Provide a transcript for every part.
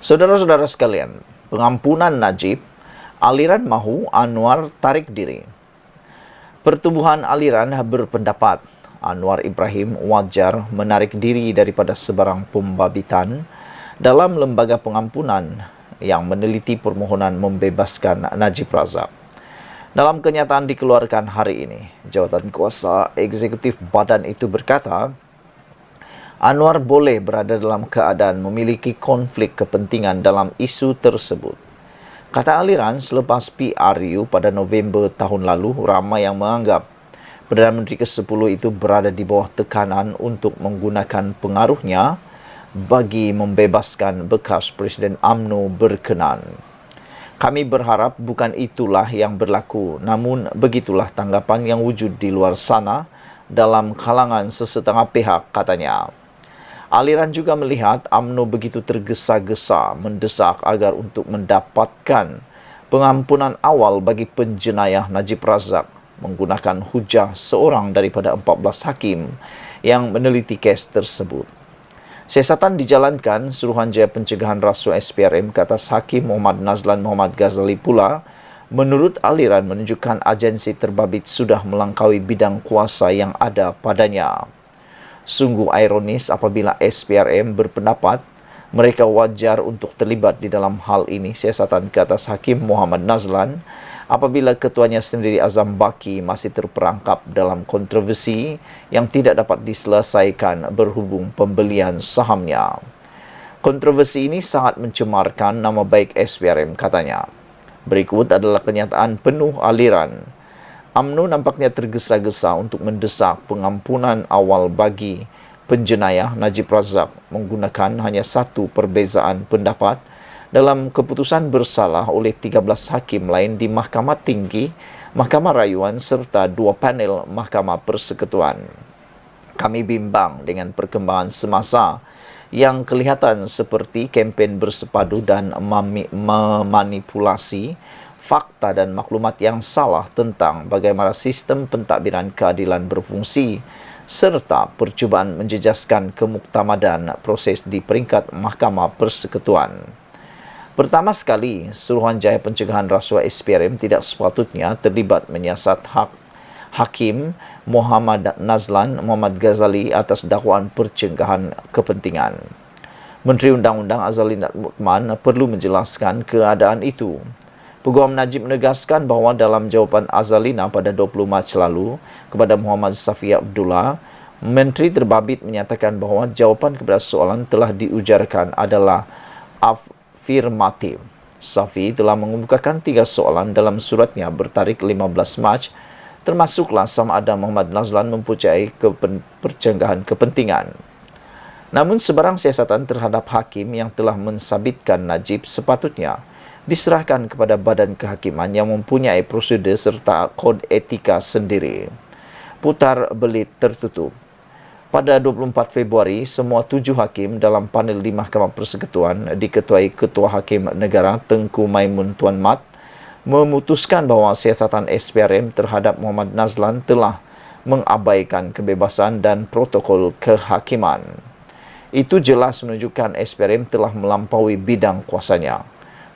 Saudara-saudara sekalian, pengampunan Najib, aliran mahu Anwar tarik diri. Pertubuhan aliran berpendapat Anwar Ibrahim wajar menarik diri daripada sebarang pembabitan dalam lembaga pengampunan yang meneliti permohonan membebaskan Najib Razak. Dalam kenyataan dikeluarkan hari ini, jawatan kuasa eksekutif badan itu berkata, Anwar boleh berada dalam keadaan memiliki konflik kepentingan dalam isu tersebut. Kata aliran, selepas PRU pada November tahun lalu, ramai yang menganggap Perdana Menteri ke-10 itu berada di bawah tekanan untuk menggunakan pengaruhnya bagi membebaskan bekas Presiden UMNO berkenan. Kami berharap bukan itulah yang berlaku, namun begitulah tanggapan yang wujud di luar sana dalam kalangan sesetengah pihak, katanya. Aliran juga melihat UMNO begitu tergesa-gesa mendesak agar untuk mendapatkan pengampunan awal bagi penjenayah Najib Razak menggunakan hujah seorang daripada 14 hakim yang meneliti kes tersebut. Siasatan dijalankan Suruhanjaya Pencegahan Rasuah SPRM ke atas Hakim Muhammad Nazlan Muhammad Ghazali pula, menurut aliran menunjukkan agensi terbabit sudah melangkaui bidang kuasa yang ada padanya. Sungguh ironis apabila SPRM berpendapat mereka wajar untuk terlibat di dalam hal ini, siasatan ke atas Hakim Muhammad Nazlan, apabila ketuanya sendiri Azam Baki masih terperangkap dalam kontroversi yang tidak dapat diselesaikan berhubung pembelian sahamnya. Kontroversi ini sangat mencemarkan nama baik SPRM, katanya. Berikut adalah kenyataan penuh aliran. UMNO nampaknya tergesa-gesa untuk mendesak pengampunan awal bagi penjenayah Najib Razak menggunakan hanya satu perbezaan pendapat dalam keputusan bersalah oleh 13 hakim lain di Mahkamah Tinggi, Mahkamah Rayuan serta 2 panel Mahkamah Persekutuan. Kami bimbang dengan perkembangan semasa yang kelihatan seperti kempen bersepadu dan memanipulasi fakta dan maklumat yang salah tentang bagaimana sistem pentadbiran keadilan berfungsi serta percubaan menjejaskan kemuktamadan proses di peringkat Mahkamah Persekutuan. Pertama sekali, Suruhanjaya Pencegahan Rasuah SPRM tidak sepatutnya terlibat menyiasat hak Hakim Muhammad Nazlan Muhammad Ghazali atas dakwaan percengahan kepentingan. Menteri Undang-Undang Azzalinat Mokhtar perlu menjelaskan keadaan itu. Peguam Najib menegaskan bahawa dalam jawapan Azzalina pada 20 Mac lalu kepada Muhammad Safi Abdullah, Menteri terbabit menyatakan bahawa jawapan kepada soalan telah diujarkan adalah afirmatif. Safi telah mengemukakan 3 soalan dalam suratnya bertarikh 15 Mac, termasuklah sama ada Muhammad Nazlan mempunyai percengahan kepentingan. Namun sebarang siasatan terhadap hakim yang telah mensabitkan Najib sepatutnya diserahkan kepada badan kehakiman yang mempunyai prosedur serta kod etika sendiri. Putar belit tertutup. Pada 24 Februari, semua 7 hakim dalam panel di Mahkamah Persekutuan diketuai Ketua Hakim Negara Tengku Maimun Tuan Mat memutuskan bahawa siasatan SPRM terhadap Muhammad Nazlan telah mengabaikan kebebasan dan protokol kehakiman. Itu jelas menunjukkan SPRM telah melampaui bidang kuasanya.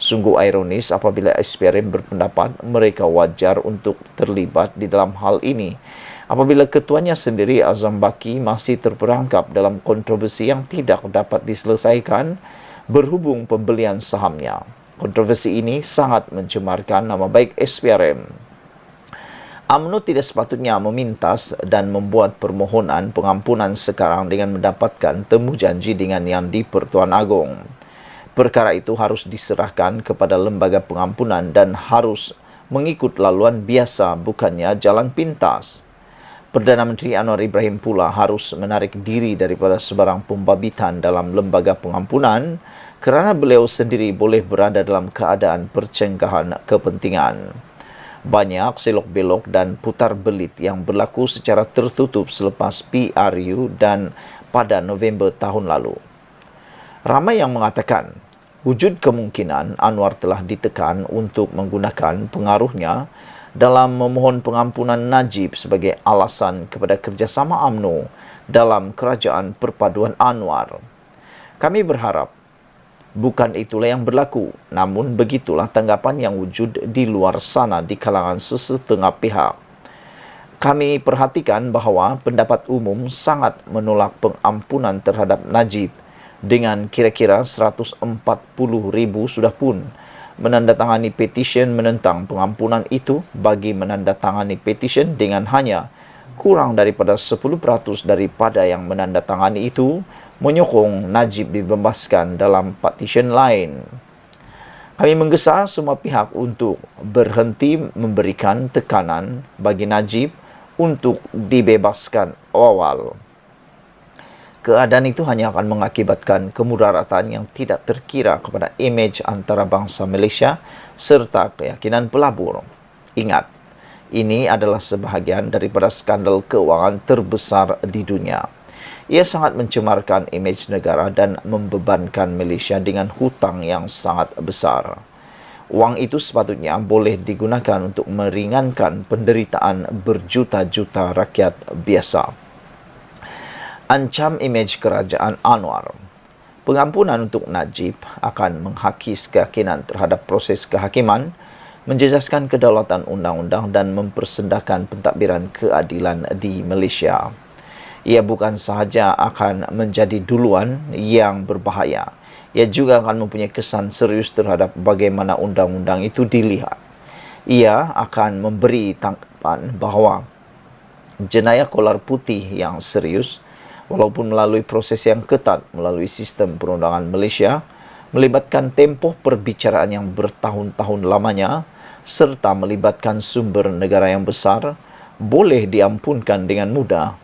Sungguh ironis apabila SPRM berpendapat mereka wajar untuk terlibat di dalam hal ini, apabila ketuanya sendiri Azam Baki masih terperangkap dalam kontroversi yang tidak dapat diselesaikan berhubung pembelian sahamnya. Kontroversi ini sangat mencemarkan nama baik SPRM. UMNO tidak sepatutnya memintas dan membuat permohonan pengampunan sekarang dengan mendapatkan temu janji dengan yang di Pertuan Agong. Perkara itu harus diserahkan kepada lembaga pengampunan dan harus mengikut laluan biasa, bukannya jalan pintas. Perdana Menteri Anwar Ibrahim pula harus menarik diri daripada sebarang pembabitan dalam lembaga pengampunan kerana beliau sendiri boleh berada dalam keadaan percengahan kepentingan. Banyak selok-belok dan putar belit yang berlaku secara tertutup selepas PRU dan pada November tahun lalu. Ramai yang mengatakan, wujud kemungkinan Anwar telah ditekan untuk menggunakan pengaruhnya dalam memohon pengampunan Najib sebagai alasan kepada kerjasama UMNO dalam kerajaan perpaduan Anwar. Kami berharap Bukan itulah yang berlaku, namun begitulah tanggapan yang wujud di luar sana di kalangan sesetengah pihak. Kami perhatikan bahawa pendapat umum sangat menolak pengampunan terhadap Najib dengan kira-kira 140,000 sudah pun menandatangani petisyen menentang pengampunan itu bagi menandatangani petisyen dengan hanya kurang daripada 10% daripada yang menandatangani itu menyokong Najib dibebaskan dalam petisyen lain. Kami menggesa semua pihak untuk berhenti memberikan tekanan bagi Najib untuk dibebaskan awal. Keadaan itu hanya akan mengakibatkan kemudaratan yang tidak terkira kepada imej antara bangsa Malaysia serta keyakinan pelabur. Ingat, ini adalah sebahagian daripada skandal keuangan terbesar di dunia. Ia sangat mencemarkan imej negara dan membebankan Malaysia dengan hutang yang sangat besar. Wang itu sepatutnya boleh digunakan untuk meringankan penderitaan berjuta-juta rakyat biasa. Ancam imej kerajaan Anwar. Pengampunan untuk Najib akan menghakis keyakinan terhadap proses kehakiman, menjejaskan kedaulatan undang-undang dan mempersendahkan pentadbiran keadilan di Malaysia. Ia bukan sahaja akan menjadi duluan yang berbahaya, ia juga akan mempunyai kesan serius terhadap bagaimana undang-undang itu dilihat. Ia akan memberi tanggapan bahawa jenayah kolar putih yang serius, walaupun melalui proses yang ketat melalui sistem perundangan Malaysia, melibatkan tempoh perbicaraan yang bertahun-tahun lamanya, serta melibatkan sumber negara yang besar, boleh diampunkan dengan mudah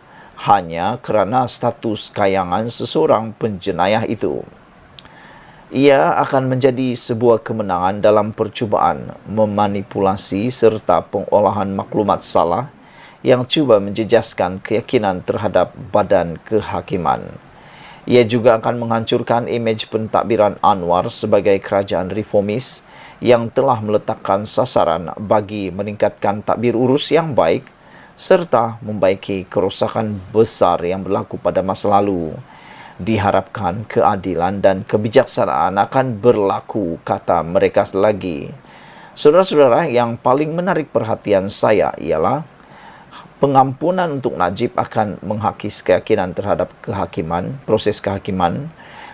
hanya kerana status kayangan seseorang penjenayah itu. Ia akan menjadi sebuah kemenangan dalam percubaan memanipulasi serta pengolahan maklumat salah yang cuba menjejaskan keyakinan terhadap badan kehakiman. Ia juga akan menghancurkan imej pentadbiran Anwar sebagai kerajaan reformis yang telah meletakkan sasaran bagi meningkatkan tadbir urus yang baik serta membaiki kerosakan besar yang berlaku pada masa lalu. Diharapkan keadilan dan kebijaksanaan akan berlaku, kata mereka lagi. Saudara-saudara, yang paling menarik perhatian saya ialah pengampunan untuk Najib akan menghakis keyakinan terhadap kehakiman, proses kehakiman,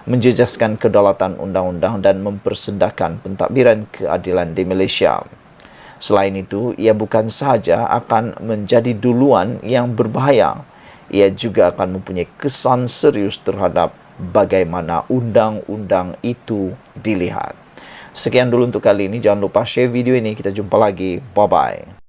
menjejaskan kedaulatan undang-undang dan mempersendahkan pentadbiran keadilan di Malaysia. Selain itu, ia bukan sahaja akan menjadi duluan yang berbahaya, ia juga akan mempunyai kesan serius terhadap bagaimana undang-undang itu dilihat. Sekian dulu untuk kali ini. Jangan lupa share video ini. Kita jumpa lagi. Bye-bye.